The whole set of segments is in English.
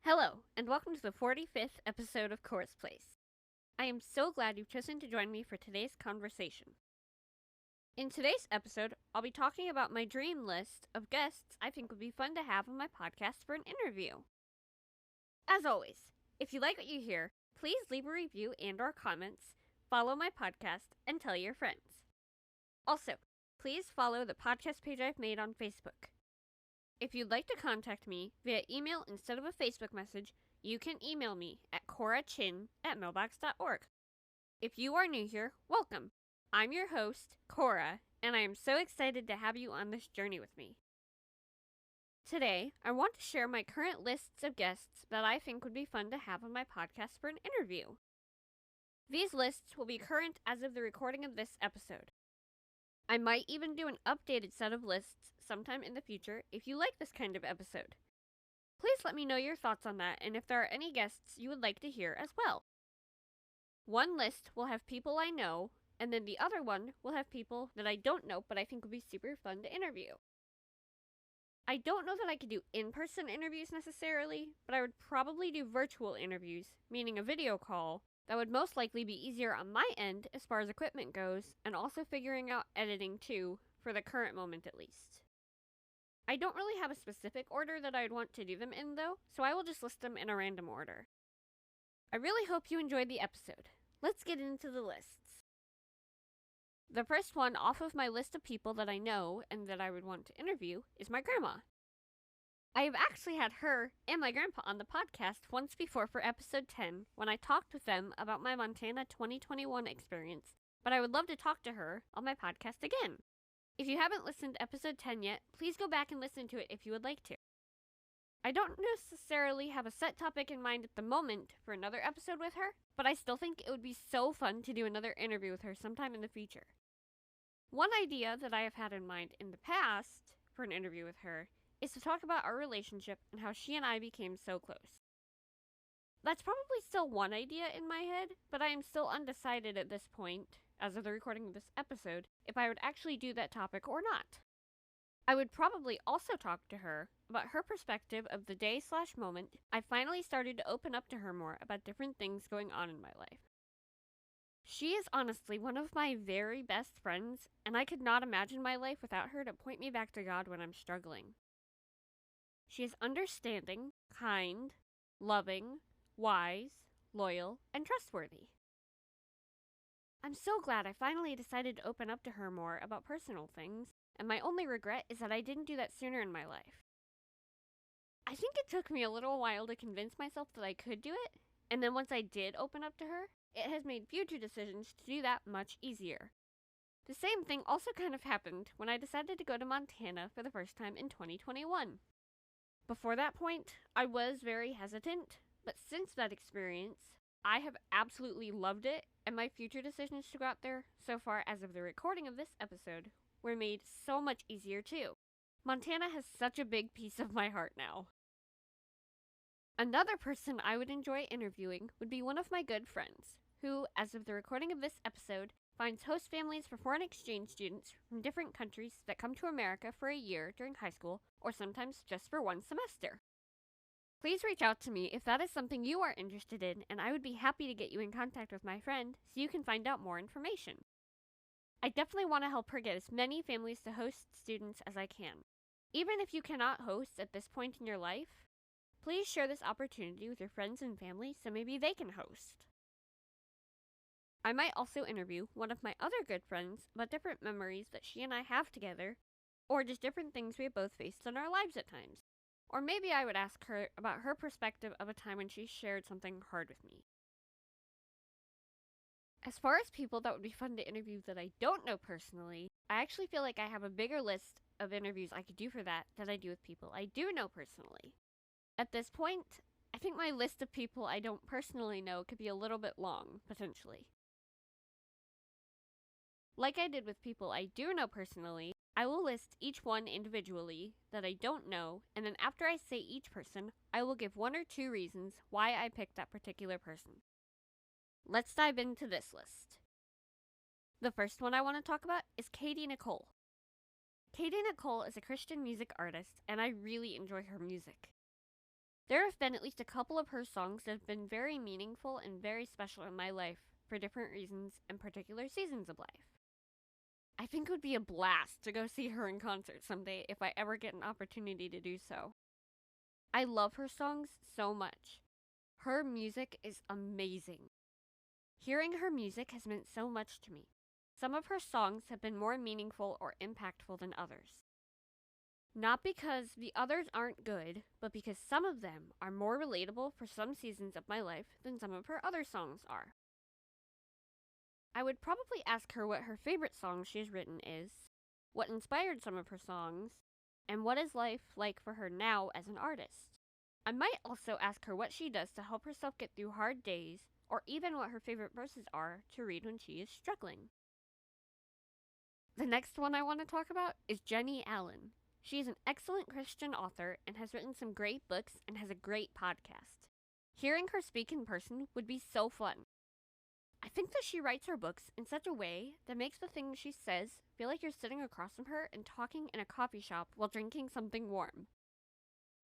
Hello, and welcome to the 45th episode of Cora's Place. I am so glad you've chosen to join me for today's conversation. In today's episode, I'll be talking about my dream list of guests I think would be fun to have on my podcast for an interview. As always, if you like what you hear, please leave a review and/or comments, follow my podcast, and tell your friends. Also, please follow the podcast page I've made on Facebook. If you'd like to contact me via email instead of a Facebook message, you can email me at corachin@mailbox.org. If you are new here, welcome. I'm your host, Cora, and I am so excited to have you on this journey with me. Today, I want to share my current lists of guests that I think would be fun to have on my podcast for an interview. These lists will be current as of the recording of this episode. I might even do an updated set of lists sometime in the future if you like this kind of episode. Please let me know your thoughts on that and if there are any guests you would like to hear as well. One list will have people I know, and then the other one will have people that I don't know but I think would be super fun to interview. I don't know that I could do in-person interviews necessarily, but I would probably do virtual interviews, meaning a video call, that would most likely be easier on my end as far as equipment goes, and also figuring out editing too, for the current moment at least. I don't really have a specific order that I'd want to do them in though, so I will just list them in a random order. I really hope you enjoyed the episode. Let's get into the lists. The first one off of my list of people that I know and that I would want to interview is my grandma. I have actually had her and my grandpa on the podcast once before for episode 10 when I talked with them about my Montana 2021 experience, but I would love to talk to her on my podcast again. If you haven't listened to episode 10 yet, please go back and listen to it if you would like to. I don't necessarily have a set topic in mind at the moment for another episode with her, but I still think it would be so fun to do another interview with her sometime in the future. One idea that I have had in mind in the past for an interview with her is to talk about our relationship and how she and I became so close. That's probably still one idea in my head, but I am still undecided at this point, as of the recording of this episode, if I would actually do that topic or not. I would probably also talk to her about her perspective of the day/moment I finally started to open up to her more about different things going on in my life. She is honestly one of my very best friends, and I could not imagine my life without her to point me back to God when I'm struggling. She is understanding, kind, loving, wise, loyal, and trustworthy. I'm so glad I finally decided to open up to her more about personal things, and my only regret is that I didn't do that sooner in my life. I think it took me a little while to convince myself that I could do it, and then once I did open up to her, it has made future decisions to do that much easier. The same thing also kind of happened when I decided to go to Montana for the first time in 2021. Before that point, I was very hesitant, but since that experience, I have absolutely loved it, and my future decisions to go out there, so far as of the recording of this episode, were made so much easier too. Montana has such a big piece of my heart now. Another person I would enjoy interviewing would be one of my good friends, who, as of the recording of this episode, finds host families for foreign exchange students from different countries that come to America for a year during high school, or sometimes just for one semester. Please reach out to me if that is something you are interested in, and I would be happy to get you in contact with my friend so you can find out more information. I definitely want to help her get as many families to host students as I can. Even if you cannot host at this point in your life, please share this opportunity with your friends and family so maybe they can host. I might also interview one of my other good friends about different memories that she and I have together, or just different things we have both faced in our lives at times. Or maybe I would ask her about her perspective of a time when she shared something hard with me. As far as people that would be fun to interview that I don't know personally, I actually feel like I have a bigger list of interviews I could do for that than I do with people I do know personally. At this point, I think my list of people I don't personally know could be a little bit long, potentially. Like I did with people I do know personally, I will list each one individually that I don't know, and then after I say each person, I will give one or two reasons why I picked that particular person. Let's dive into this list. The first one I want to talk about is Katie Nicole. Katie Nicole is a Christian music artist, and I really enjoy her music. There have been at least a couple of her songs that have been very meaningful and very special in my life for different reasons and particular seasons of life. I think it would be a blast to go see her in concert someday if I ever get an opportunity to do so. I love her songs so much. Her music is amazing. Hearing her music has meant so much to me. Some of her songs have been more meaningful or impactful than others. Not because the others aren't good, but because some of them are more relatable for some seasons of my life than some of her other songs are. I would probably ask her what her favorite song she has written is, what inspired some of her songs, and what is life like for her now as an artist. I might also ask her what she does to help herself get through hard days, or even what her favorite verses are to read when she is struggling. The next one I want to talk about is Jennie Allen. She is an excellent Christian author and has written some great books and has a great podcast. Hearing her speak in person would be so fun. I think that she writes her books in such a way that makes the things she says feel like you're sitting across from her and talking in a coffee shop while drinking something warm.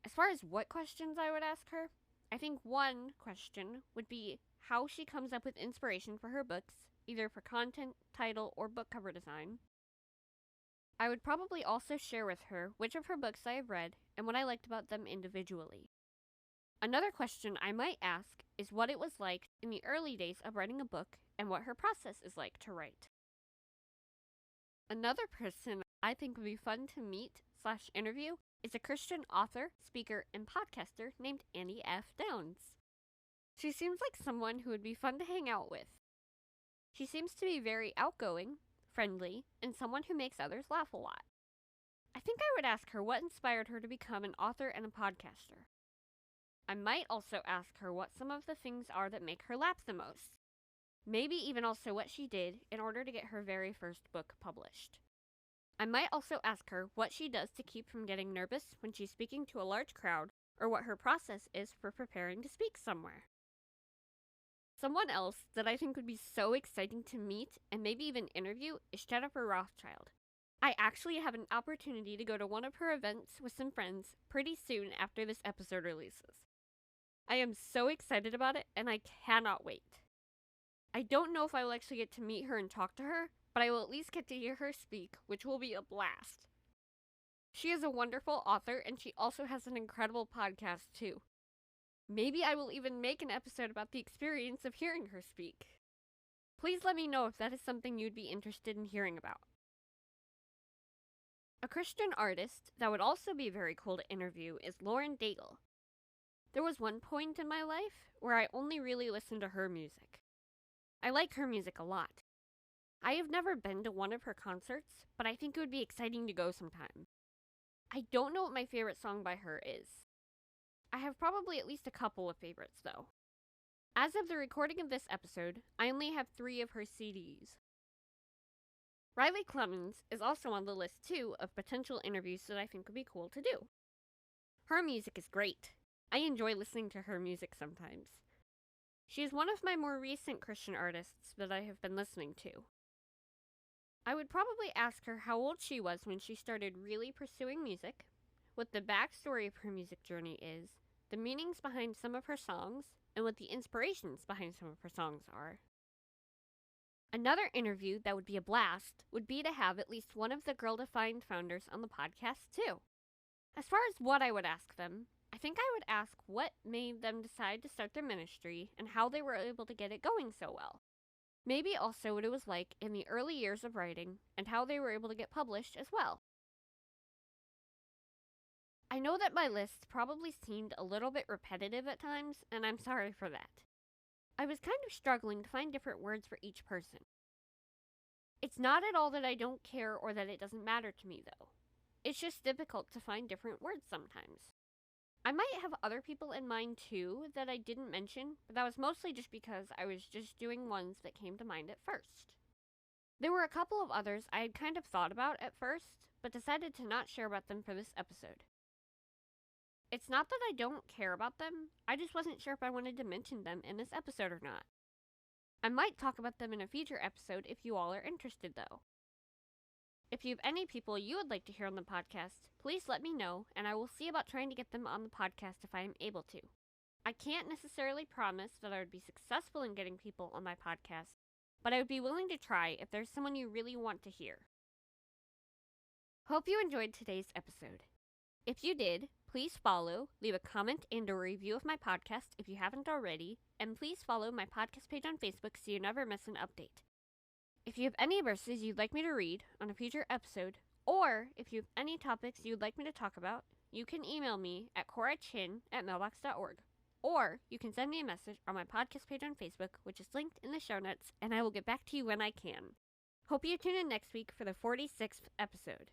As far as what questions I would ask her, I think one question would be how she comes up with inspiration for her books, either for content, title, or book cover design. I would probably also share with her which of her books I have read and what I liked about them individually. Another question I might ask is what it was like in the early days of writing a book and what her process is like to write. Another person I think would be fun to meet/interview is a Christian author, speaker, and podcaster named Annie F. Downs. She seems like someone who would be fun to hang out with. She seems to be very outgoing, friendly, and someone who makes others laugh a lot. I think I would ask her what inspired her to become an author and a podcaster. I might also ask her what some of the things are that make her laugh the most. Maybe even also what she did in order to get her very first book published. I might also ask her what she does to keep from getting nervous when she's speaking to a large crowd, or what her process is for preparing to speak somewhere. Someone else that I think would be so exciting to meet and maybe even interview is Jennifer Rothschild. I actually have an opportunity to go to one of her events with some friends pretty soon after this episode releases. I am so excited about it, and I cannot wait. I don't know if I will actually get to meet her and talk to her, but I will at least get to hear her speak, which will be a blast. She is a wonderful author, and she also has an incredible podcast, too. Maybe I will even make an episode about the experience of hearing her speak. Please let me know if that is something you'd be interested in hearing about. A Christian artist that would also be very cool to interview is Lauren Daigle. There was one point in my life where I only really listened to her music. I like her music a lot. I have never been to one of her concerts, but I think it would be exciting to go sometime. I don't know what my favorite song by her is. I have probably at least a couple of favorites, though. As of the recording of this episode, I only have 3 of her CDs. Riley Clemmons is also on the list, too, of potential interviews that I think would be cool to do. Her music is great. I enjoy listening to her music sometimes. She is one of my more recent Christian artists that I have been listening to. I would probably ask her how old she was when she started really pursuing music, what the backstory of her music journey is, the meanings behind some of her songs, and what the inspirations behind some of her songs are. Another interview that would be a blast would be to have at least one of the Girl Defined founders on the podcast, too. As far as what I would ask them, I think I would ask what made them decide to start their ministry and how they were able to get it going so well. Maybe also what it was like in the early years of writing and how they were able to get published as well. I know that my list probably seemed a little bit repetitive at times, and I'm sorry for that. I was kind of struggling to find different words for each person. It's not at all that I don't care or that it doesn't matter to me, though. It's just difficult to find different words sometimes. I might have other people in mind too that I didn't mention, but that was mostly just because I was just doing ones that came to mind at first. There were a couple of others I had kind of thought about at first, but decided to not share about them for this episode. It's not that I don't care about them, I just wasn't sure if I wanted to mention them in this episode or not. I might talk about them in a future episode if you all are interested though. If you have any people you would like to hear on the podcast, please let me know, and I will see about trying to get them on the podcast if I am able to. I can't necessarily promise that I would be successful in getting people on my podcast, but I would be willing to try if there's someone you really want to hear. Hope you enjoyed today's episode. If you did, please follow, leave a comment and a review of my podcast if you haven't already, and please follow my podcast page on Facebook so you never miss an update. If you have any verses you'd like me to read on a future episode, or if you have any topics you'd like me to talk about, you can email me at corachin@mailbox.org. Or you can send me a message on my podcast page on Facebook, which is linked in the show notes, and I will get back to you when I can. Hope you tune in next week for the 46th episode.